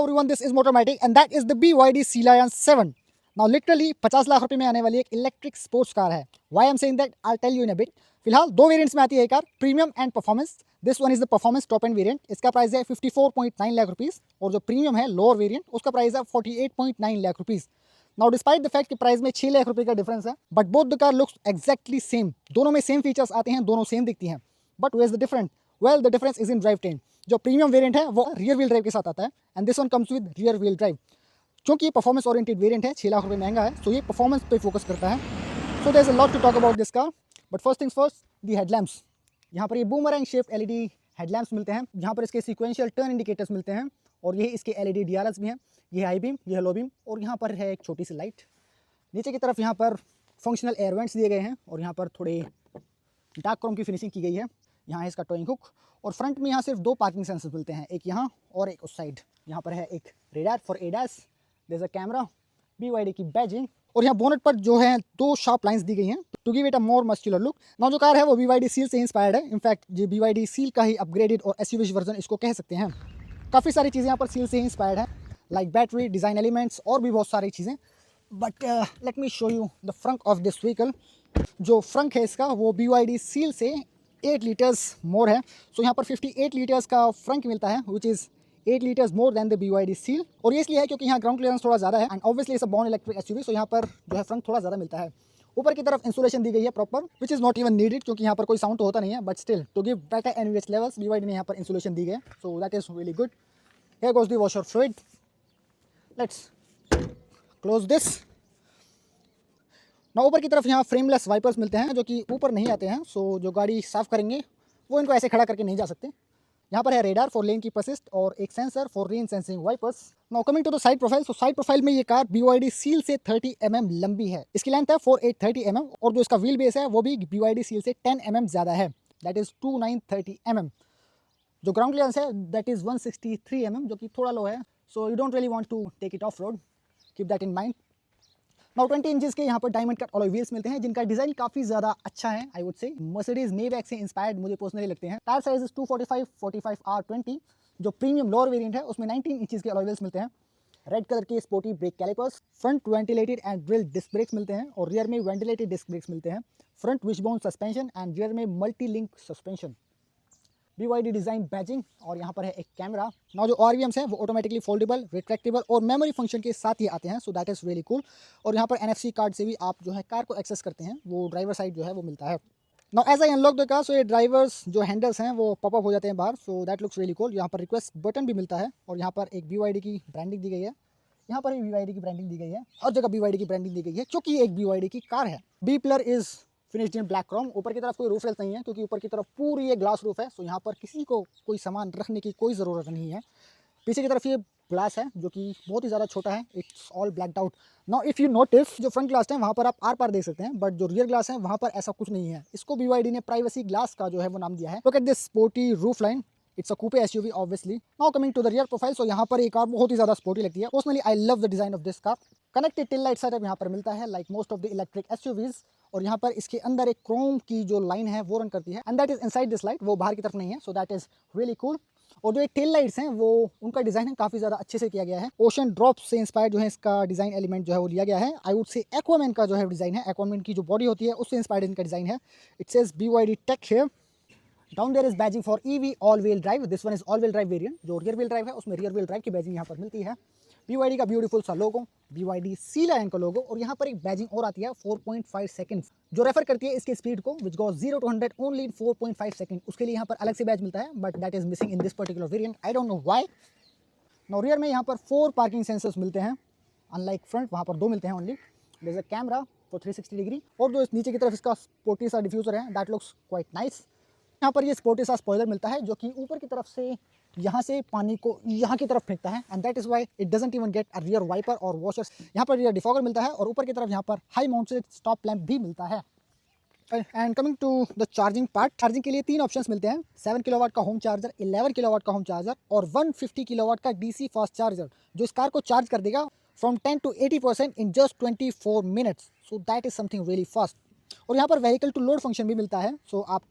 everyone, this is Motormatic and that is the BYD Sea Lion 7. Now literally 50 lakh रुपए में आने वाली एक इलेक्ट्रिक स्पोर्ट्स कार है. Why I'm saying that I'll tell you in a bit. फिलहाल दो variants में आती है ये car, premium and performance. This one is the performance top end variant. इसका प्राइस है 54.9 लाख रुपीस और जो प्रीमियम है लोअर वेरिएंट उसका प्राइस है 48.9 lakh rupees. Now despite the fact कि प्राइस में 6 लाख रुपए का डिफरेंस है, but both the car looks exactly same. दोनों में सेम फीचर्स आते हैं, दोनों सेम दिखती हैं. But where is the difference? Well the difference is in drive train. जो प्रीमियम वेरिएंट है वो रियर व्हील ड्राइव के साथ आता है and this one comes with rear wheel drive. क्योंकि ये परफॉर्मेंस ओरिएंटेड वेरिएंट है, 6 लाख रुपए महंगा है, सो ये परफॉर्मेंस पे फोकस करता है. So there is a lot to talk about this car. But first things first, the headlamps. यहाँ पर ये बूमरैंग शेप्ड एलईडी हेडलैम्प्स मिलते हैं. यहाँ पर इसके सीक्वेंशियल टर्न इंडिकेटर्स मिलते हैं और ये इसके एलईडी डीआरएल्स भी हैं. ये हाई बीम, ये लो बीम और यहाँ पर है एक छोटी सी लाइट. नीचे की तरफ यहाँ पर फंक्शनल एयर वेंट्स दिए गए हैं और यहाँ पर थोड़े डार्क क्रोम की फिनिशिंग की गई है. यहाँ है इसका टोइंग हुक और फ्रंट में यहाँ सिर्फ दो पार्किंग सेंसर्स मिलते हैं, एक यहाँ और एक उस साइड. यहाँ पर है एक radar for ADAS, there is a camera, BYD की बैजिंग और यहाँ बोनट पर जो है दो शार्प लाइंस दी गई हैं to give it a more muscular look. Now जो कार है वो BYD सील से इंस्पायर्ड है. इनफैक्ट ये BYD सील का ही अपग्रेडेड और एसयूवी वर्जन इसको कह सकते हैं. काफ़ी सारी चीज़ें यहाँ पर सील से इंस्पायर्ड है, लाइक बैटरी, डिज़ाइन एलिमेंट्स और भी बहुत सारी चीज़ें. But let me show you the front of this vehicle. जो फ्रंट है इसका वो BYD सील से 8 लीटर्स मोर है. सो यहाँ पर 58 लीटर्स का फ्रंट मिलता है which is 8 litres more than the BYD seal. और ये इसलिए है क्योंकि यहाँ ग्राउंड क्लियरेंस थोड़ा ज़्यादा है and obviously it's a born electric SUV, so यहाँ पर जो है फ्रंट थोड़ा ज़्यादा मिलता है. ऊपर की तरफ इंसुलेशन दी गई है proper which is not even needed क्योंकि यहाँ पर कोई साउंड तो होता नहीं है, but still to give better NVH levels BYD ने यहाँ पर इंसुलेशन दी गई, so that is really good. Here goes the washer fluid. Let's close this. ना ऊपर की तरफ यहाँ फ्रेमलेस वाइपर्स मिलते हैं जो कि ऊपर नहीं आते हैं, सो जो गाड़ी साफ़ करेंगे वो इनको ऐसे खड़ा करके नहीं जा सकते. यहाँ पर है radar for lane keep assist और एक sensor for rain sensing wipers. Now coming to the side profile. So side profile में ये कार BYD सील से 30 mm लंबी है. इसकी लेंथ है 4830 mm और जो इसका व्हील बेस है वो भी BYD सील से 10 mm ज़्यादा है, दैट इज़ 2930 mm. जो ग्राउंड क्लियरेंस है दैट इज़ 163 mm जो कि थोड़ा लो है, so you don't really want to take it off road, keep that in mind. Now 20 inches के यहाँ पर डायमंड कट अलॉय व्हील्स मिलते हैं जिनका डिजाइन काफी ज्यादा अच्छा है. I would say Mercedes Maybach से इंस्पायर्ड मुझे पर्सनली लगते हैं. Tyre size 245 45 R20. जो प्रीमियम लोअर वेरिएंट है उसमें 19 इंचेस के अलॉय व्हील्स मिलते हैं. रेड कलर के sporty brake calipers, front ventilated and drilled disc brakes मिलते हैं और रियर में वेंटिलेटेड डिस्क ब्रेक्स मिलते हैं. Front wishbone suspension and rear में multi link suspension. BYD design badging और यहाँ पर है एक कैमरा. नाउ जो RVMs हैं वो ऑटोमेटिकली फोल्डेबल, रिट्रैक्टेबल और मेमोरी फंक्शन के साथ ही आते हैं, so that is really cool. और यहाँ पर NFC कार्ड से भी आप जो है कार को एक्सेस करते हैं, वो ड्राइवर साइड जो है वो मिलता है. Now as I unlock the car, so ये ड्राइवर्स जो हैंडल्स हैं वो पॉपअप हो जाते हैं बाहर, so that looks really cool. यहाँ पर रिक्वेस्ट बटन भी मिलता है और यहाँ पर एक BYD की ब्रांडिंग दी गई है. यहाँ पर भी BYD की ब्रांडिंग दी गई है, हर जगह BYD की ब्रांडिंग दी गई है क्योंकि ये एक BYD की कार है. B pillar is finished in black chrome. ऊपर की तरफ कोई रूफ रेल्स नहीं है क्योंकि ऊपर की तरफ पूरी ये ग्लास रूफ है, सो यहाँ पर किसी को कोई सामान रखने की कोई ज़रूरत नहीं है. पीछे की तरफ ये ग्लास है जो कि बहुत ही ज़्यादा छोटा है, it's all blacked out. Now if you notice जो फ्रंट ग्लास है वहाँ पर आप आर पार देख सकते हैं, बट जो रियर ग्लास है वहाँ पर ऐसा कुछ नहीं है. इसको BYD ने प्राइवेसी ग्लास का जो है वो नाम दिया है. Look at this sporty roof line, it's a coupe SUV obviously. Now coming to the rear profile. So यहाँ पर एक कार बहुत ही ज़्यादा स्पोर्टी लगती है. Personally I love the design of this car. Connected tail light setup यहाँ पर मिलता है like most of the electric SUVs और यहाँ पर इसके अंदर एक क्रोम की जो लाइन है वो रन करती है and that is inside this light, वो बाहर की तरफ नहीं है, सो दैट इज रियली कूल. और जो ये टेल लाइट्स हैं वो उनका डिज़ाइन है काफ़ी ज़्यादा अच्छे से किया गया है. ओशन ड्रॉप से इंस्पायर्ड जो है इसका डिज़ाइन एलिमेंट जो है वो लिया गया है. आई वुड से एक्वामैन का जो है डिज़ाइन है, एक्वामैन की जो बॉडी होती है उससे इंस्पायर्ड इनका डिज़ाइन है. It says BYD tech here. Down there is badging for EV all wheel drive. This one is all wheel drive variant. जो रियर व्हील ड्राइव है उसमें रियर व्हील ड्राइव की बैजिंग यहाँ पर मिलती है. BYD का ब्यूटीफुल सा लोगो, BYD सी लायन का लोगो और यहाँ पर एक बैजिंग और आती है 4.5 सेकंड्स जो रेफर करती है इसके स्पीड को which goes 0 to 100 only in 4.5 second. उसके लिए यहाँ पर अलग से बैज मिलता है but that is missing in this particular variant. I don't know why. Now rear में यहाँ पर 4 पार्किंग सेंसर्स मिलते हैं, अनलाइक फ्रंट वहाँ पर 2 मिलते हैं only. There is a camera for 360 degree और जो नीचे की तरफ इसका स्पोर्टी सा डिफ्यूजर है दैट लुक्स क्वाइट नाइस. यहाँ पर ये स्पोर्टी सा स्पॉइलर मिलता है जो कि ऊपर की तरफ से यहाँ से पानी को यहाँ की तरफ फेंकता है and that is why it doesn't even get a rear wiper और वॉशर्स. यहाँ पर ये डिफॉगर मिलता है और ऊपर की तरफ यहाँ पर हाई माउंटेड स्टॉप लैंप भी मिलता है. And coming to the charging part. Charging के लिए 3 ऑप्शंस मिलते हैं, 7 किलोवाट का होम चार्जर, 11 किलोवाट का होम चार्जर और 150 किलोवाट का DC फास्ट चार्जर जो इस कार को चार्ज कर देगा from 10 to 80% in just 24 minutes. So that is something really fast. और यहाँ पर व्हीकल टू लोड फंक्शन भी मिलता है, सो आप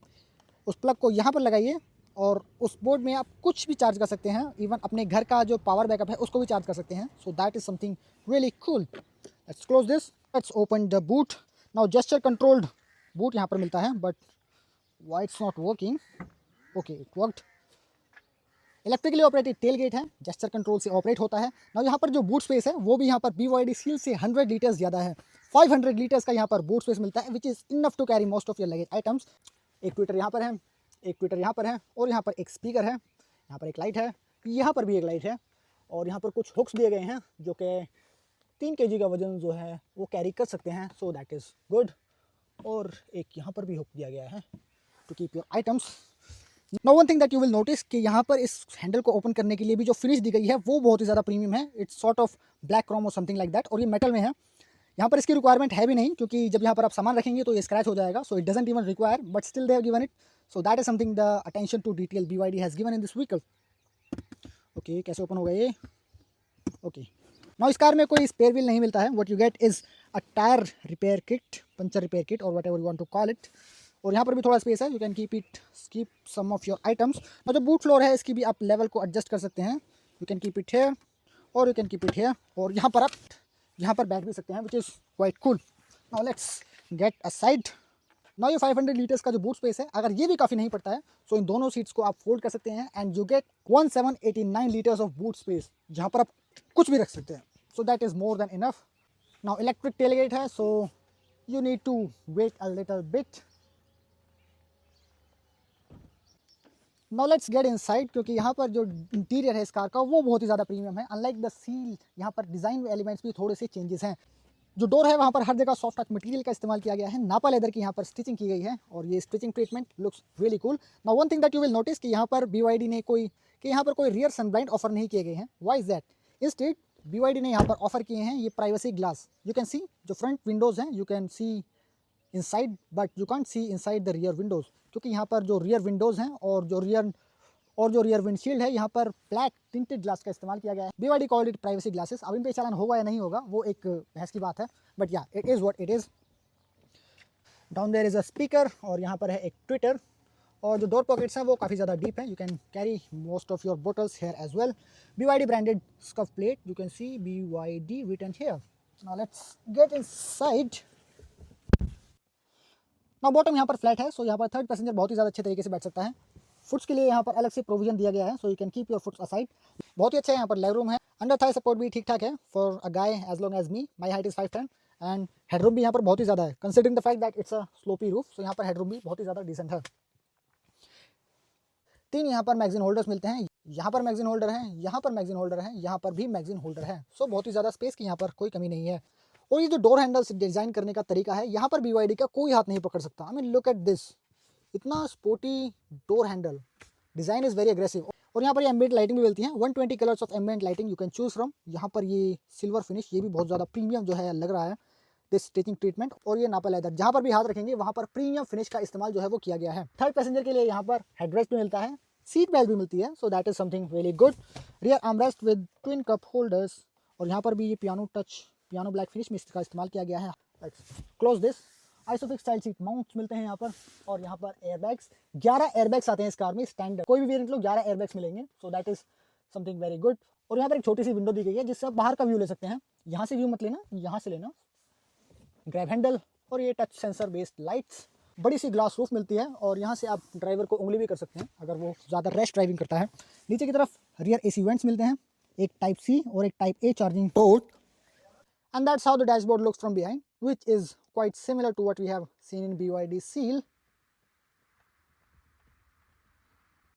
उस प्लग को यहाँ पर लगाइए और उस बोर्ड में आप कुछ भी चार्ज कर सकते हैं, इवन अपने घर का जो पावर बैकअप है उसको भी चार्ज कर सकते हैं. So that is something really cool. Let's close this. Let's open the boot. Now gesture controlled boot यहाँ पर मिलता है, but why it's not working. Okay, it worked. Electrically operated tail gate है, जेस्चर कंट्रोल से operate होता है. ना यहाँ पर जो बूट स्पेस है वो भी यहाँ पर BYD सील से 100 लीटर्स ज़्यादा है. 500 लीटर्स का यहाँ पर बूट स्पेस मिलता है, which is enough to carry most of your luggage items. एक ट्विटर यहाँ पर है, एक ट्विटर यहाँ पर है, और यहाँ पर एक स्पीकर है, यहाँ पर एक लाइट है, यहाँ पर भी एक लाइट है, और यहाँ पर कुछ हुक्स दिए गए हैं जो कि 3 kg का वजन जो है वो कैरी कर सकते हैं. So that is good. और एक यहाँ पर भी हुक दिया गया है to keep your items. No one thing that you will notice कि यहाँ पर इस हैंडल को ओपन करने के लिए भी जो फिनिश दी गई है वो बहुत ही ज़्यादा प्रीमियम है. It's sort of black Chrome और समथिंग लाइक दैट, और ये मेटल में है. यहाँ पर इसकी रिक्वायरमेंट है भी नहीं, क्योंकि जब यहाँ पर आप सामान रखेंगे तो ये स्क्रैच हो जाएगा. So it doesn't even require, but still they have given it. So that is something the attention to detail BYD has given in this vehicle. Okay, कैसे ओपन होगा ये? ओके. नाउ इस कार में कोई spare wheel नहीं मिलता है. What you get is a tyre repair kit, puncture repair kit, और whatever you want to call it. और यहाँ पर भी थोड़ा स्पेस है, you can keep some of your items. और जो बूट फ्लोर है इसकी भी आप लेवल को एडजस्ट कर सकते हैं. You can keep it here और you can keep it here, और यहाँ पर आप यहाँ पर बैठ भी सकते हैं, which is quite cool. Now let's get a side. Now ये 500 लीटर्स का जो बूट स्पेस है, अगर ये भी काफ़ी नहीं पड़ता है, सो इन दोनों सीट्स को आप फोल्ड कर सकते हैं and you get 1789 litres of boot space, जहाँ पर आप कुछ भी रख सकते हैं. So that is more than enough. Now electric tailgate है, so you need to wait a little bit. Now let's get inside, क्योंकि यहाँ पर जो इंटीरियर है इस कार का वो बहुत ही ज़्यादा प्रीमियम है. अनलाइक द सील, यहाँ पर डिज़ाइन एलिमेंट्स भी थोड़े से चेंजेस हैं. जो डोर है वहाँ पर हर जगह सॉफ्ट टच मटेरियल का इस्तेमाल किया गया है. नापा लेदर की यहाँ पर स्टिचिंग की गई है, और ये stitching treatment looks really cool. Now one thing that you will notice कि यहाँ पर BYD ने यहाँ पर कोई रियर सनब्लाइंड ऑफर नहीं किए गए हैं. Why is that? Instead BYD ने यहाँ पर ऑफर किए हैं ये प्राइवेसी ग्लास. यू कैन सी जो फ्रंट विंडोज़ हैं, you can C inside, but you can't see inside the rear Windows, क्योंकि यहाँ पर जो रियर विंडोज़ हैं और जो रियर विंडशील्ड है, यहाँ पर ब्लैक टिंटेड ग्लास का इस्तेमाल किया गया है. BYD called it privacy glasses. अब इन पे चालान होगा या नहीं होगा वो एक बहस की बात है, but yeah it is what it is. Down there is a speaker, और यहाँ पर है एक ट्विटर, और जो डोर पॉकेट्स हैं वो काफ़ी ज़्यादा डीप है. You can carry most of your bottles here as well. BYD branded scuff plate, you can see BYD written here. Now let's get inside. Now bottom यहाँ पर फ्लैट है, सो यहाँ पर थर्ड पैसेंजर बहुत ही ज़्यादा अच्छे तरीके से बैठ सकता है. फुट्स के लिए यहाँ पर अलग से प्रोविजन दिया गया है, so you can keep your foots aside. बहुत ही अच्छा है. यहाँ पर लेग रूम है. अंडर थाई सपोर्ट भी ठीक ठाक है for a guy as long as me. My height is 5'10", and headroom भी यहाँ पर बहुत ही ज़्यादा है, considering the fact that it's a slopy roof. So यहाँ पर हेडरूम भी बहुत ही ज़्यादा डिसेंट है. 3 यहाँ पर मैगजीन होल्डर्स मिलते हैं. यहाँ पर मैगजीन होल्डर है, यहाँ पर मैगजीन होल्डर है, यहाँ पर भी मैगजीन होल्डर है. सो बहुत ही ज़्यादा स्पेस की यहाँ पर कोई कमी नहीं है. और ये जो डोर हैंडल्स डिज़ाइन करने का तरीका है, यहाँ पर BYD का कोई हाथ नहीं पकड़ सकता. I mean look at this, इतना sporty door handle. Design is very aggressive. और यहाँ पर ये एम्बिएंट लाइटिंग भी मिलती है. 120 colours of ambient lighting you can choose from. यहाँ पर ये सिल्वर फिनिश, ये भी बहुत ज़्यादा प्रीमियम जो है लग रहा है, दिस स्टिचिंग ट्रीटमेंट. और ये नापा लेदर, जहाँ पर भी हाथ रखेंगे वहाँ पर प्रीमियम फिनिश का इस्तेमाल जो है वो किया गया है. थर्ड पैसेंजर के लिए यहाँ पर हेडरेस्ट भी मिलता है, सीट बेल्ट भी मिलती है. सो that is something really good. Rear armrest with twin cup holders, और यहाँ पर भी ये पियानो ब्लैक फिनिश में इसका इस्तेमाल किया गया है. Let's close this. Isofix style seat mounts मिलते हैं यहाँ पर, और यहाँ पर एयरबैग्स, 11 एयरबैग्स आते हैं इस कार में स्टैंडर्ड. कोई भी वेरिएंट लो 11 एयरबैग्स मिलेंगे. सो that is something very good. और यहाँ पर एक छोटी सी विंडो दी गई है जिससे आप बाहर का व्यू ले सकते हैं. यहाँ से व्यू मत लेना, यहाँ से लेना. ग्रैब हैंडल, और ये टच सेंसर बेस्ड लाइट्स. बड़ी सी ग्लास रूफ मिलती है, और यहाँ से आप ड्राइवर को उंगली भी कर सकते हैं अगर वो ज़्यादा रैश ड्राइविंग करता है. नीचे की तरफ रियर AC वेंट्स मिलते हैं, एक टाइप C और एक type A charging port. And that's how the dashboard looks from behind, which is quite similar to what we have seen in BYD Seal.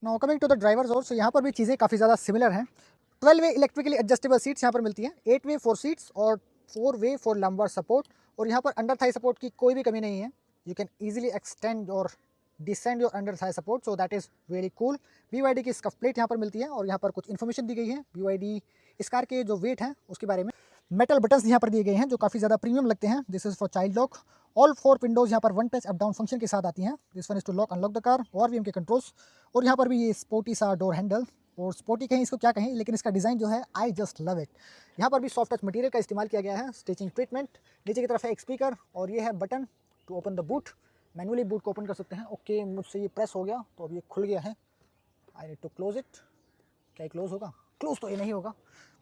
Now coming to the driver's door, so यहाँ पर भी चीज़ें काफ़ी ज़्यादा similar हैं. 12-वे electrically adjustable seats यहाँ पर मिलती हैं, 8-वे 4 सीट्स और 4-वे फॉर लंबर सपोर्ट. और यहाँ पर अंडर थाई सपोर्ट की कोई भी कमी नहीं है. यू कैन ईजिली एक्सटेंड और descend your under thigh support, so that is very cool. BYD की स्कफ प्लेट यहाँ पर मिलती है, और यहाँ पर कुछ इन्फॉर्मेशन दी गई है BYD इस कार के जो वेट है उसके बारे में. मेटल बटन्स यहाँ पर दिए गए हैं जो काफ़ी ज़्यादा प्रीमियम लगते हैं. This is for child lock. All 4 windows यहाँ पर one touch up down function के साथ आती हैं. This one is to lock unlock the car, ORVM के कंट्रोल्स. और यहाँ पर भी ये स्पोर्टी सा डोर हैंडल, और स्पोर्टी कहीं इसको क्या कहें, लेकिन इसका डिज़ाइन जो है आई जस्ट लव इट. यहाँ पर भी सॉफ्ट टच मटेरियल का इस्तेमाल किया गया है, स्टिचिंग ट्रीटमेंट. नीचे की तरफ है एक स्पीकर, और ये है button to open the boot. Manually boot को ओपन कर सकते हैं. ओके, मुझसे ये प्रेस हो गया तो अब ये खुल गया है. I need to close it. क्या ये क्लोज होगा? क्लोज तो ये नहीं होगा,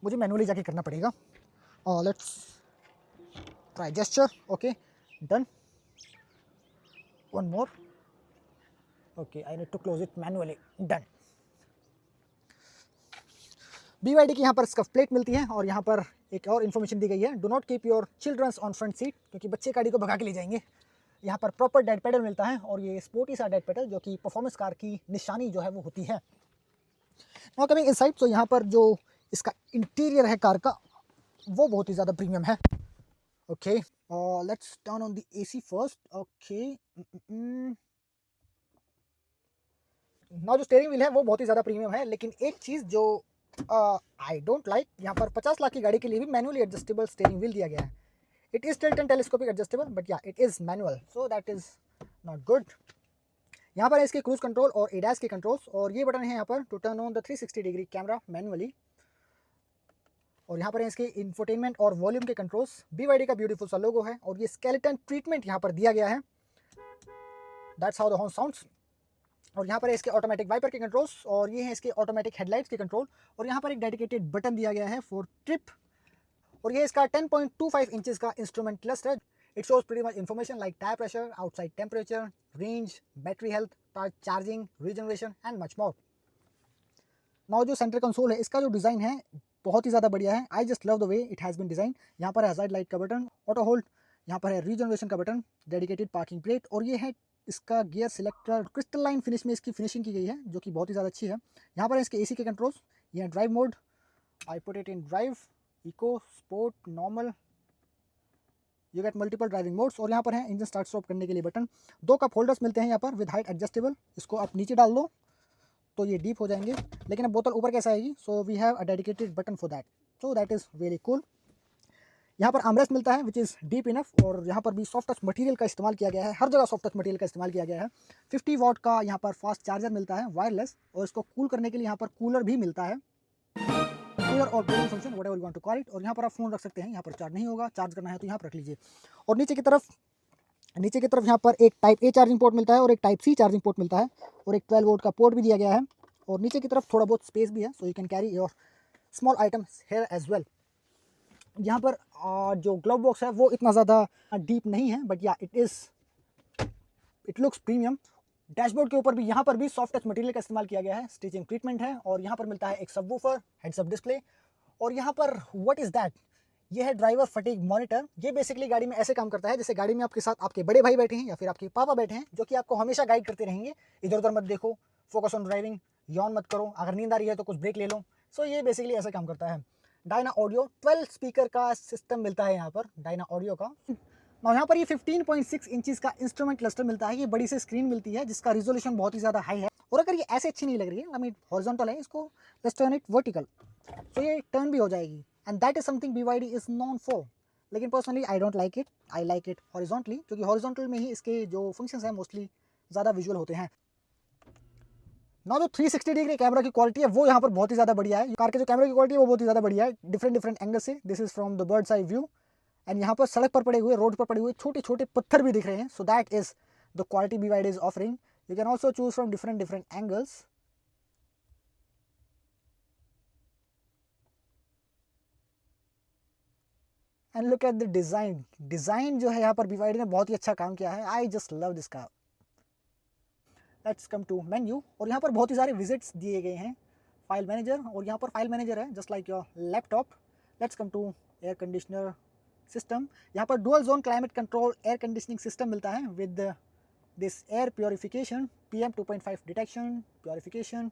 मुझे मैनुअली जाके करना पड़ेगा। Let's try gesture. Okay done. One more. Okay I need to close it manually. Done. BYD की यहाँ पर स्कफ प्लेट मिलती है और यहाँ पर एक और इन्फॉर्मेशन दी गई है, do not keep your childrens on front seat, क्योंकि बच्चे गाड़ी को भगा के ले जाएंगे। यहाँ पर प्रॉपर डेड पेडल मिलता है और ये स्पोर्टी सा डेड पेडल जो कि परफॉर्मेंस कार की निशानी जो है वो होती है। नाउ कमिंग इनसाइड, तो यहाँ पर जो इसका इंटीरियर है कार का वो बहुत ही ज़्यादा प्रीमियम है। Okay let's turn on the AC first. Okay now जो स्टीयरिंग व्हील है वो बहुत ही ज़्यादा प्रीमियम है, लेकिन एक चीज़ जो आई डोंट लाइक, यहाँ पर 50 लाख की गाड़ी के लिए भी मैनुअली एडजस्टेबल स्टीयरिंग व्हील दिया गया है। It is tilt and telescopic adjustable, but yeah it is manual, so that is not good. यहाँ पर है इसके क्रूज कंट्रोल और ADAS के कंट्रोल्स, और ये बटन है यहाँ पर to turn on the 360 degree camera manually. और यहाँ पर है इसके इंफोटेनमेंट और वॉल्यूम के कंट्रोल्स। BYD का ब्यूटीफुल सा लोगो है और ये स्केलेटन ट्रीटमेंट यहाँ पर दिया गया है। That's how the horn sounds. और यहाँ पर है इसके ऑटोमेटिक वाइपर के कंट्रोल्स, और ये है इसके ऑटोमेटिक हेडलाइट्स के कंट्रोल। और यहाँ पर एक डेडिकेटेड बटन दिया गया है फॉर ट्रिप। और ये इसका 10.25 इंचेस का इंस्ट्रूमेंट क्लस्टर है। It shows pretty much information like tyre pressure, outside temperature, range, battery health, charging, regeneration and much more. Now जो सेंटर कंसोल है इसका जो डिज़ाइन है बहुत ही ज़्यादा बढ़िया है। I just love the way it has been design. यहाँ पर है हज़ार्ड लाइट का बटन, ऑटो होल्ड, यहाँ पर है रीजनरेशन का बटन, डेडिकेटेड पार्किंग प्लेट, और ये है इसका गियर सिलेक्टर। क्रिस्टलाइन फिनिश में इसकी फिनिशिंग की गई है जो कि बहुत ही ज़्यादा अच्छी है। यहाँ पर है इसके AC के कंट्रोल्स, ये है drive mode, I put it in drive, eco, sport, normal, you get multiple driving modes. और यहाँ पर है इंजन स्टार्ट स्टॉप करने के लिए बटन। 2 कप होल्डर्स मिलते हैं यहाँ पर विद हाइट एडजस्टेबल। इसको आप नीचे डाल दो तो ये डीप हो जाएंगे, लेकिन अब बोतल ऊपर कैसे आएगी, so we have a dedicated button for that, so that is really cool. यहाँ पर आर्मरेस्ट मिलता है विच इज़ डीप इनफ, और यहाँ पर भी सॉफ्ट टच मटेरियल का इस्तेमाल किया गया है। हर जगह सॉफ्ट टच मटेरियल का इस्तेमाल किया गया है। 50 वाट का यहाँ पर फास्ट चार्जर मिलता है वायरलेस, और इसको कूल करने के लिए यहाँ पर कूलर भी मिलता है, कूलर और cooling function whatever you want to call it. और यहाँ पर आप फ़ोन रख सकते हैं, यहाँ पर चार्ज नहीं होगा, चार्ज करना है तो यहाँ पर रख लीजिए। और नीचे की तरफ यहाँ पर एक टाइप A चार्जिंग पोर्ट मिलता है और एक टाइप C चार्जिंग पोर्ट मिलता है, और एक 12 वोल्ट का पोर्ट भी दिया गया है। और नीचे की तरफ थोड़ा बहुत स्पेस भी है, so you can carry your small items here as well. यहाँ पर जो ग्लव बॉक्स है वो इतना ज़्यादा डीप नहीं है, but yeah it looks premium. Dashboard के ऊपर भी यहाँ पर भी सॉफ्ट टच मटेरियल का इस्तेमाल किया गया है, स्टिचिंग ट्रीटमेंट है। और यहाँ पर मिलता है एक सबवूफर, हेड्स अप डिस्प्ले, और यहाँ पर व्हाट इज़ दैट, ये है ड्राइवर फटीग मॉनिटर। ये बेसिकली गाड़ी में ऐसे काम करता है जैसे गाड़ी में आपके साथ आपके बड़े भाई बैठे हैं या फिर आपके पापा बैठे हैं, जो कि आपको हमेशा गाइड करते रहेंगे, इधर उधर मत देखो, फोकस ऑन ड्राइविंग, यॉन मत करो, अगर नींद आ रही है तो कुछ ब्रेक ले लो। सो ये बेसिकली ऐसा काम करता है। डायना ऑडियो 12 स्पीकर का सिस्टम मिलता है यहाँ पर डायना ऑडियो का। और यहाँ पर ये 15.6 इंचेस का इंस्ट्रूमेंट क्लस्टर मिलता है। ये बड़ी सी स्क्रीन मिलती है जिसका रिजोल्यूशन बहुत ही ज़्यादा हाई है। और अगर ये ऐसे अच्छी नहीं लग रही है, आई मीन हॉरिजॉन्टल है, इसको लेट्स टर्न इट वर्टिकल, तो ये टर्न भी हो जाएगी, and that is something BYD is known for. लेकिन personally I don't like it, I like it horizontally, क्योंकि हॉरिजॉन्टल में ही इसके जो फंक्शंस हैं मोस्टली ज़्यादा विजुअल होते हैं। ना जो 360 डिग्री कैमरा की क्वालिटी है वो यहाँ पर बहुत ही ज़्यादा बढ़िया है। कार के जो कैमरा की क्वालिटी है वो बहुत ही ज़्यादा बढ़िया है, डिफरेंट एंगल से। This is from the birds eye view, and यहाँ पर सड़क पर पड़े हुए, रोड पर पड़े हुए छोटे छोटे पत्थर भी दिख रहे हैं। So that is the quality BYD is offering. You can also choose from different angles. And look at the design जो है यहाँ पर BYD ने बहुत ही अच्छा काम किया है। I just love this car. Let's come to menu, और यहाँ पर बहुत ही सारे विजिट्स दिए गए हैं। फाइल मैनेजर, और यहाँ पर फाइल मैनेजर है just like your laptop. Let's come to air conditioner system. यहाँ पर dual zone climate control air conditioning system मिलता है with this air purification, PM 2.5 detection, purification.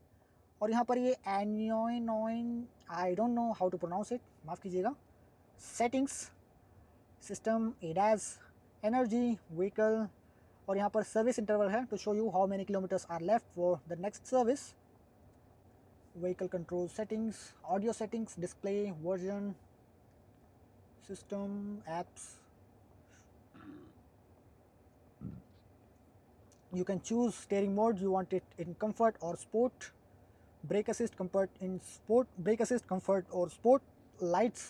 और यहाँ पर ये एनियोइन, I don't know how to pronounce it, माफ़ कीजिएगा। Settings, system, ADAS, energy, vehicle, और यहाँ पर सर्विस इंटरवल है to show you how many kilometres are left for the next service. Vehicle control settings, audio settings, display, version, system, apps. You can choose steering mode, you want it in comfort or sport, brake assist comfort in sport, brake assist comfort or sport, lights,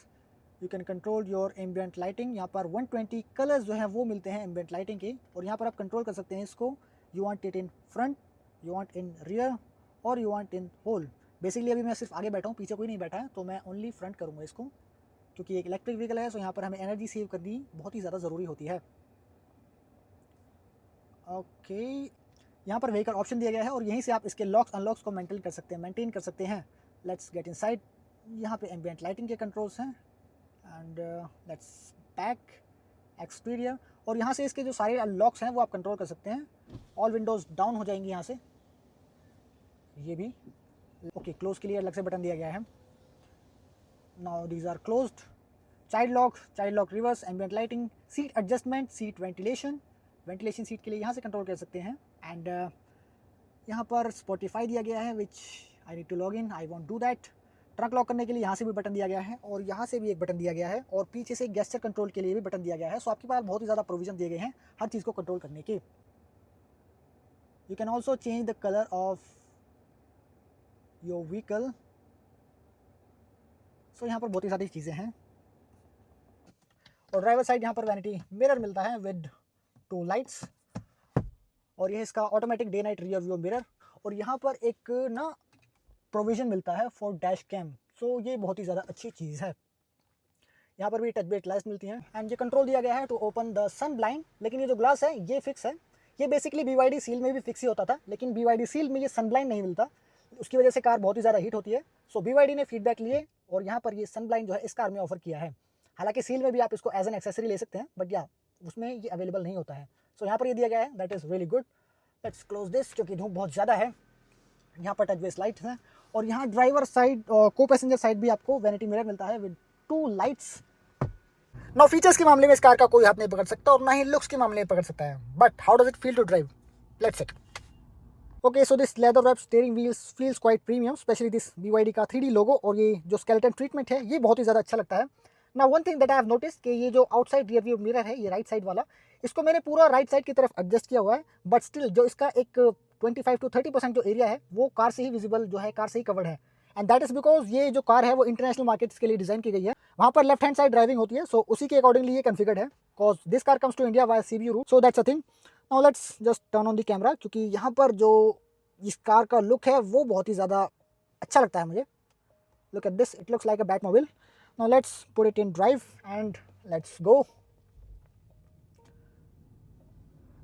you can control your ambient lighting। यहाँ पर 120 colours जो हैं वो मिलते हैं ambient lighting के, और यहाँ पर आप कंट्रोल कर सकते हैं इसको। You want it in front, you want in rear, और you want in whole. Basically अभी मैं सिर्फ आगे बैठा हूँ, पीछे कोई नहीं बैठा है, तो मैं ओनली फ्रंट करूँगा इसको, क्योंकि एक इलेक्ट्रिक व्हीकल है, सो यहाँ पर हमें एनर्जी सेव करनी बहुत ही ज़्यादा ज़रूरी होती है। ओके, यहाँ पर व्हीकल ऑप्शन दिया गया है और यहीं से आप इसके लॉक्स अनलॉक्स को मेंटेन कर सकते हैं। Let's get inside. यहाँ पे एम्बिएंट लाइटिंग के कंट्रोल्स हैं एंड लेट्स बैक एक्सटीरियर, और यहाँ से इसके जो सारे लॉक्स हैं वो आप कंट्रोल कर सकते हैं। ऑल विंडोज़ डाउन हो जाएंगी यहाँ से, ये भी। ओके, क्लोज के लिए अलग से बटन दिया गया है। Now these are closed. Child lock reverse, ambient lighting, seat adjustment, seat ventilation seat के लिए यहाँ से कंट्रोल कर सकते हैं। एंड यहाँ पर स्पॉटिफाई दिया गया है, which I need to log in, I want do that. Trunk lock करने के लिए यहाँ से भी बटन दिया गया है और यहाँ से भी एक बटन दिया गया है, और पीछे से गेस्चर कंट्रोल के लिए भी बटन दिया गया है। सो आपके पास बहुत ही ज़्यादा प्रोविजन दिए गए हैं हर चीज़ को कंट्रोल करने के। You can also change the colour of your vehicle. So यहाँ पर बहुत ही सारी चीज़ें हैं। और ड्राइवर साइड यहाँ पर वैनिटी मिरर मिलता है विद 2 लाइट्स, और यह इसका automatic day night rear view mirror. और यहाँ पर एक ना प्रोविज़न मिलता है फॉर डैश कैम। सो ये बहुत ही ज़्यादा अच्छी चीज़ है। यहाँ पर भी टच बेस लाइट्स मिलती हैं एंड ये कंट्रोल दिया गया है to open the sun blind. लेकिन ये जो ग्लास है ये फिक्स है। ये बेसिकली BYD सील में भी फिक्स ही होता था, लेकिन BYD सील में ये सन ब्लाइंड नहीं मिलता, उसकी वजह से कार बहुत ही ज़्यादा हीट होती है। सो BYD ने फीडबैक लिए और यहाँ पर ये सन ब्लाइंड जो है इस कार में ऑफर किया है। हालांकि सील में भी आप इसको एज एन एक्सेसरी ले सकते हैं, बट या उसमें ये अवेलेबल नहीं होता है। सो यहाँ पर ये दिया गया है, that is really good. Let's close this, क्योंकि धूप बहुत ज़्यादा है। यहाँ पर टच बेस लाइट्स हैं और यहाँ ड्राइवर साइड और को पैसेंजर साइड भी आपको वैनिटी मिरर मिलता है विद 2 लाइट्स। नाउ फीचर्स के मामले में इस कार का कोई हाथ नहीं पकड़ सकता और ना ही लुक्स के मामले में पकड़ सकता है, but how does it feel to drive, let's check. Okay, so this leather wrapped steering wheels feels quite premium, specially this BYD का 3D लोगो और ये जो स्केलेटन ट्रीटमेंट है ये बहुत ही ज़्यादा अच्छा लगता है। ना one thing that I have notice कि ये जो आउटसाइड रियर व्यू मिरर है, ये राइट साइड वाला, इसको मैंने पूरा राइट साइड की तरफ एडजस्ट किया हुआ है, बट स्टिल जो इसका एक 25 to 30% जो एरिया है वो कार से ही विजिबल जो है, कार से ही कवर्ड है। एंड दैट इज बिकॉज ये जो कार है वो इंटरनेशनल मार्केट्स के लिए डिजाइन की गई है। वहाँ पर लेफ्ट हैंड साइड ड्राइविंग होती है, सो उसी के अकॉर्डिंगली ये कॉन्फिगर्ड है, because this car comes to India via CBU route, so that's a thing. Now let's just turn on the camera, क्योंकि यहाँ पर जो इस कार का लुक है वो बहुत ही ज़्यादा अच्छा लगता है मुझे। Look at this, it looks like a Batmobile. Now let's put it in drive and let's go.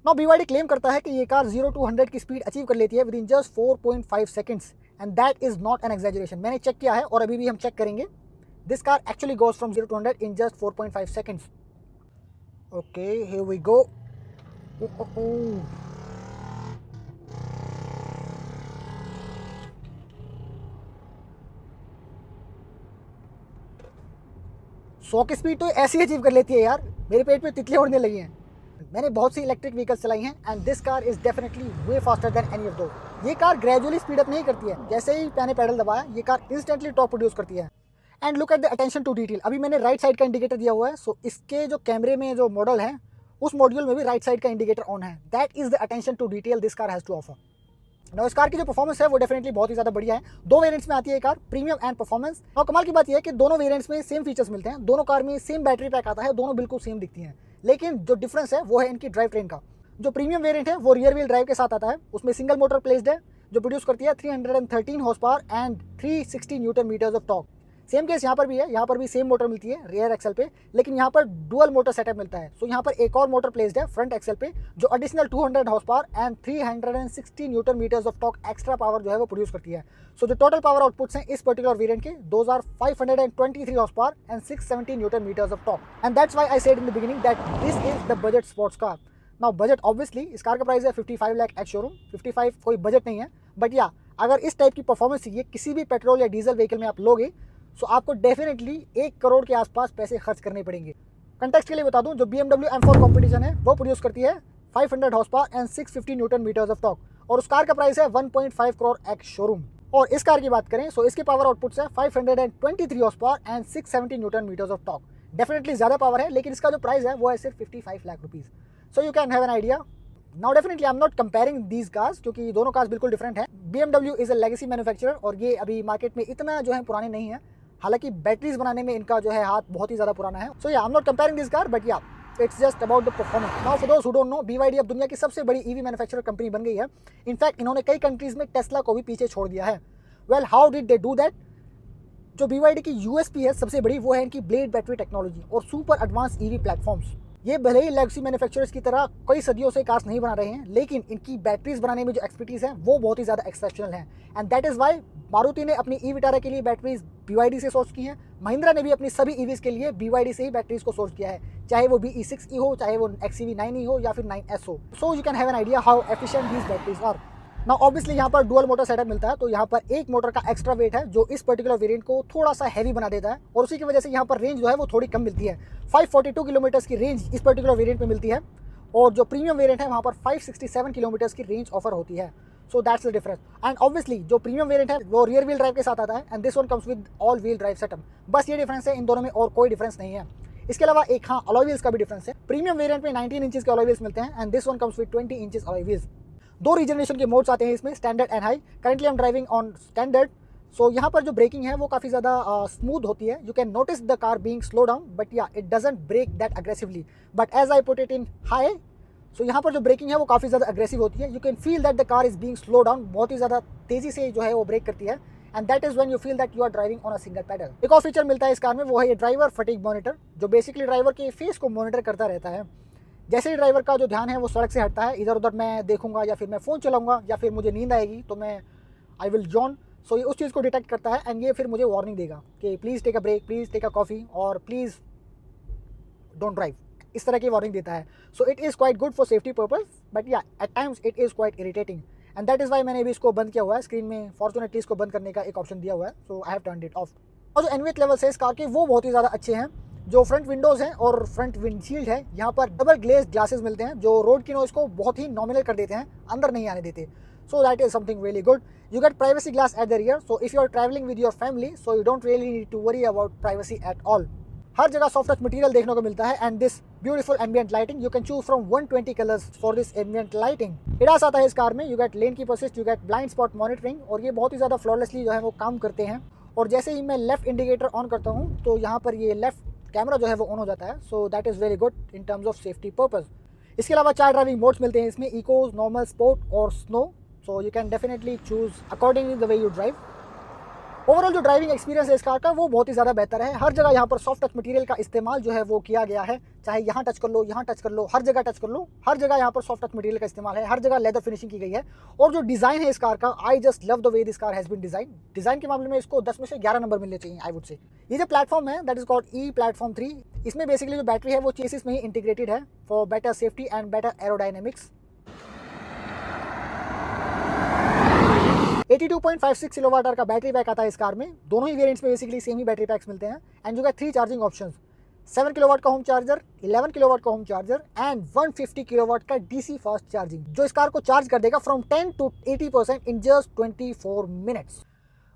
Now BYD claim करता है कि ये कार 0 to 100 की स्पीड अचीव कर लेती है within just 4.5 seconds, and that is not an exaggeration. मैंने check किया है और अभी भी हम चेक करेंगे। This car actually goes from 0 to 100 in just 4.5 seconds. Okay, here we go. सौ की स्पीड तो ऐसी ही अचीव कर लेती है यार, मेरे पेट पे तितलियां उड़ने लगी हैं। मैंने बहुत सी इलेक्ट्रिक व्हीकल्स चलाई हैं and this car is definitely way faster than any of those. ये कार ग्रेजुअली स्पीड अप नहीं करती है, जैसे ही मैंने पैडल दबाया ये कार इंस्टेंटली टॉप प्रोड्यूस करती है। And look at the attention to detail. अभी मैंने राइट साइड का इंडिकेटर दिया हुआ है, सो इसके जो कैमरे में जो मॉडल है उस मॉड्यूल में भी राइट साइड का इंडिकेटर ऑन है। That is the attention to detail this car has to offer. Now इस कार की जो परफॉर्मेंस है वो डेफिनेटली बहुत ही ज़्यादा बढ़िया है। 2 वेरिएंट्स में आती है ये कार, प्रीमियम एंड परफॉर्मेंस। और कमाल की बात यह है कि दोनों वेरिएंट्स में सेम फीचर्स मिलते हैं, दोनों कार में सेम बैटरी पैक आता है, दोनों बिल्कुल सेम दिखती हैं, लेकिन जो डिफरेंस है वो है इनकी ड्राइव ट्रेन का। जो प्रीमियम वेरिएंट है वो रियर व्हील ड्राइव के साथ आता है, उसमें सिंगल मोटर प्लेस्ड है जो प्रोड्यूस करती है 313 horse power and 360 newton meters of torque. Same case यहाँ पर भी है, यहाँ पर भी सेम मोटर मिलती है रियर एक्सल पे, लेकिन यहाँ पर डुअल मोटर सेटअप मिलता है। सो यहाँ पर एक और मोटर प्लेस्ड है फ्रंट एक्सल पे जो additional 200 horse power and 360 newton meters of torque extra power जो है वो प्रोड्यूस करती है। सो जो टोटल पावर आउटपुट्स हैं इस पर्टिकुलर वेरिएंट के 2523 horse power and 670 newton meters of torque. And that's why I said in the beginning that this is the budget sports car. Now budget obviously इस car का price है 55 lakh eight showroom. 55 कोई budget नहीं है, but या अगर इस type की परफॉर्मेंस चाहिए किसी भी पेट्रोल या डीजल व्हीकल में आप लोगे सो आपको डेफिनेटली 1 करोड़ के आसपास पैसे खर्च करने पड़ेंगे। कंटेक्स्ट के लिए बता दूं, जो BMW M4 कंपटीशन है वो प्रोड्यूस करती है 500 horse power and 650 newton meters of torque, और उस कार का प्राइस है 1.5 करोड़ एक्स शोरूम। और इस कार की बात करें सो इसके पावर आउटपुट्स है 523 horse power and 670 newton meters of torque. Definitely ज़्यादा पावर है, लेकिन इसका जो प्राइस है वो है सिर्फ 55 lakh rupees. So you can have an idea. Now definitely I am not comparing these cars, क्योंकि दोनों कार्स बिल्कुल डिफरेंट है। BMW is a legacy manufacturer और ये अभी मार्केट में इतना जो है पुराने नहीं है, हालांकि बैटरीज बनाने में इनका जो है हाथ बहुत ही ज़्यादा पुराना है। सो या I am not comparing this car, but या it's just about the performance. Now for those who don't know, BYD अब दुनिया की सबसे बड़ी EV मैन्युफैक्चरर कंपनी बन गई है. इनफैक्ट इन्होंने कई कंट्रीज में टेस्ला को भी पीछे छोड़ दिया है. Well how did they do that? जो BYD की USP है सबसे बड़ी, वो है इनकी ब्लेड बैटरी टेक्नोलॉजी और सुपर एडवांस EV प्लेटफॉर्म्स. ये भले ही लेगेसी मैन्युफैक्चरर्स की तरह कई सदियों से कार्स नहीं बना रहे हैं, लेकिन इनकी बैटरीज बनाने में जो एक्सपर्टीज है वो बहुत ही ज़्यादा एक्सेप्शनल है. And that is Y Maruti ने अपनी ई विटारा के लिए बैटरीज BYD से सोर्स की हैं. महिंद्रा ने भी अपनी सभी EVs के लिए BYD से ही बैटरीज को सोर्स किया है, चाहे वो BE6E हो, चाहे वो XEV9E हो या फिर 9S हो. So you can have an idea how efficient these batteries are. Now obviously यहाँ पर डुअल मोटर सेटअप मिलता है, तो यहाँ पर एक मोटर का एक्स्ट्रा वेट है जो इस पर्टिकुलर वेरिएंट को थोड़ा सा हैवी बना देता है, और उसी की वजह से यहाँ पर रेंज जो है वो थोड़ी कम मिलती है. 542 किलोमीटर्स की रेंज इस पर्टिकुलर वेरिएंट में मिलती है, और जो प्रीमियम वेरिएंट है वहाँ पर 567 किलोमीटर्स की रेंज ऑफर होती है. So that's the difference. And obviously जो प्रीमियम वेरिएंट है वो रियर व्हील ड्राइव के साथ आता है, and this one comes with all wheel drive setup. बस ये डिफरेंस है, इन दोनों में और कोई डिफरेंस नहीं है. इसके अलावा एक हाँ अलॉय व्हील्स का भी डिफरेंस है. प्रीमियम वेरिएंट में 19 इंचेस के अलॉय व्हील्स मिलते हैं, and this one comes with 20 inches alloy wheels. दो रीजनरेशन के मोड्स आते हैं इसमें, standard and high. Currently I am driving on standard. So यहाँ पर जो ब्रेकिंग है वो काफ़ी ज़्यादा स्मूथ होती है. You can notice the car being slow down, but yeah it doesn't brake that aggressively. But as I put it in high, so यहाँ पर जो ब्रेकिंग है वो काफ़ी ज़्यादा अग्रेसिव होती है. You can feel that the car is being slow down, बहुत ही ज़्यादा तेज़ी से जो है वो ब्रेक करती है, and that is when you feel that you are driving on a single pedal. एक और फीचर मिलता है इस कार में, वो है ये ड्राइवर फटीग मॉनिटर, जो बेसिकली ड्राइवर के फेस को मॉनिटर करता रहता है. जैसे ही ड्राइवर का जो ध्यान है वो सड़क से हटता है, इधर उधर मैं देखूंगा या फिर मैं फ़ोन चलाऊंगा या फिर मुझे नींद आएगी तो मैं आई विल जॉन. सो ये उस चीज़ को डिटेक्ट करता है, एंड ये फिर मुझे वार्निंग देगा कि please take a break, please take a coffee, और प्लीज़ डोंट ड्राइव. इस तरह की वार्निंग देता है. So it is quite good for safety purpose, but yeah at times it is quite irritating, and that is why मैंने भी इसको बंद किया हुआ है. स्क्रीन में फॉर्चुनेटली इसको बंद करने का एक ऑप्शन दिया हुआ है, so I have turned it off. और जो एनवीएच लेवल्स है इस कार के वो बहुत ही ज़्यादा अच्छे हैं. जो फ्रंट विंडोज़ हैं और फ्रंट विंडशील्ड है, यहाँ पर डबल ग्लेज ग्लासेस मिलते हैं जो रोड की नॉइज़ को बहुत ही नॉमिनल कर देते हैं, अंदर नहीं आने देते. सो that is something really good. You get privacy glass at the rear, so if you are traveling with your family, so you don't really need to worry about privacy at all. हर जगह soft touch material देखने को मिलता है, and this beautiful ambient lighting you can choose from 120 colours for this ambient lighting. ADAS आता है इस car में. You get lane keep assist, you get blind spot monitoring, और ये बहुत ही ज़्यादा फ्लॉलेसली जो है वो काम करते हैं. और जैसे ही मैं लेफ्ट इंडिकेटर ऑन करता हूँ तो यहाँ पर ये लेफ्ट कैमरा जो है वो ऑन हो जाता है. सो that is very good in terms of safety purpose. इसके अलावा 4 ड्राइविंग मोड्स मिलते हैं इसमें, इकोज, नॉर्मल, स्पोर्ट और snow. So you can definitely choose accordingly the way you drive. Overall जो ड्राइविंग एक्सपीरियंस है इस कार का वो बहुत ही ज़्यादा बेहतर है. हर जगह यहाँ पर सॉफ्ट टच मटेरियल का इस्तेमाल जो है वो किया गया है. चाहे यहाँ टच कर लो, यहाँ टच कर लो, हर जगह टच कर लो, हर जगह यहाँ पर सॉफ्ट टच मटेरियल का इस्तेमाल है. हर जगह लेदर फिनिशिंग की गई है. और जो डिज़ाइन है इस कार का, I just love the way this car has been design. Design के मामले में इसको 10 में से 11 नंबर मिलने चाहिए आई वुड से. ये जो प्लेटफॉर्म है that is called E platform 3. इसमें बेसिकली जो बैटरी है वो चेसिस में ही इंटीग्रेटेड है for better safety and better aerodynamics. 82.56 kilowatt hour का बैटरी पैक आता है इस कार में. दोनों ही वेरिएंट्स में बेसिकली सेम ही बैटरी पैक्स मिलते हैं, and you gate 3 charging options. 7 kilowatt का होम चार्जर, 11 किलोवाट का होम चार्जर, एंड 150 किलोवाट का डीसी फास्ट चार्जिंग, जो इस कार को चार्ज कर देगा from 10 to 80% in just 24 minutes.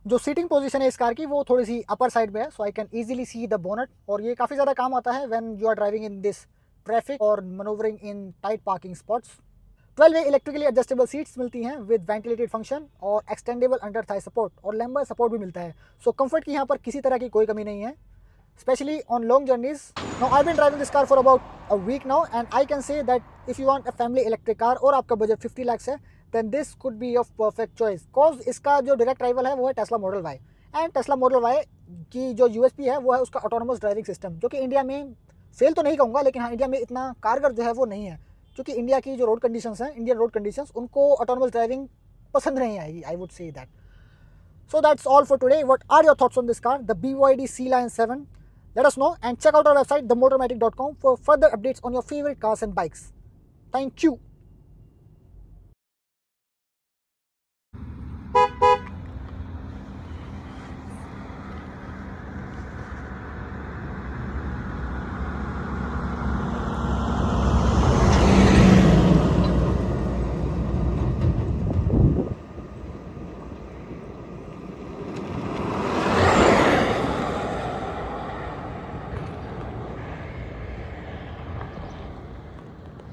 जो सीटिंग पोजीशन है इस कार की वो थोड़ी सी अपर साइड में है, so I can easily see the bonnet, और ये काफ़ी ज़्यादा काम आता है when you are driving in this traffic और manoeuvring in tight parking spots. 12 way electrically adjustable seats मिलती हैं विद वेंटिलेटेड फंक्शन और एक्सटेंडेबल अंडर थाई सपोर्ट, और लैम्बर सपोर्ट भी मिलता है. सो कंफर्ट की यहाँ पर किसी तरह की कोई कमी नहीं है, especially on long journeys. Now I've been driving this car for about a week now, and I can say that if you want a family electric car और आपका बजट 50 lakhs है, then this could be your perfect choice. Cause इसका जो direct rival है वो है Tesla model Y, and Tesla model Y की जो USP है वो है उसका ऑटोनोमस ड्राइविंग सिस्टम, जो कि इंडिया में फेल तो नहीं कहूँगा, लेकिन हाँ इंडिया में इतना कारगर जो है वो नहीं है, क्योंकि इंडिया की जो रोड कंडीशंस हैं, इंडियन रोड कंडीशंस, उनको ऑटोनोमस ड्राइविंग पसंद नहीं आएगी. I would say that. So that's all for today. What are your thoughts on this car, the BYD Sea Lion 7? Let us know, and check out our website themotormatic.com for further updates on your favorite cars and bikes. Thank you.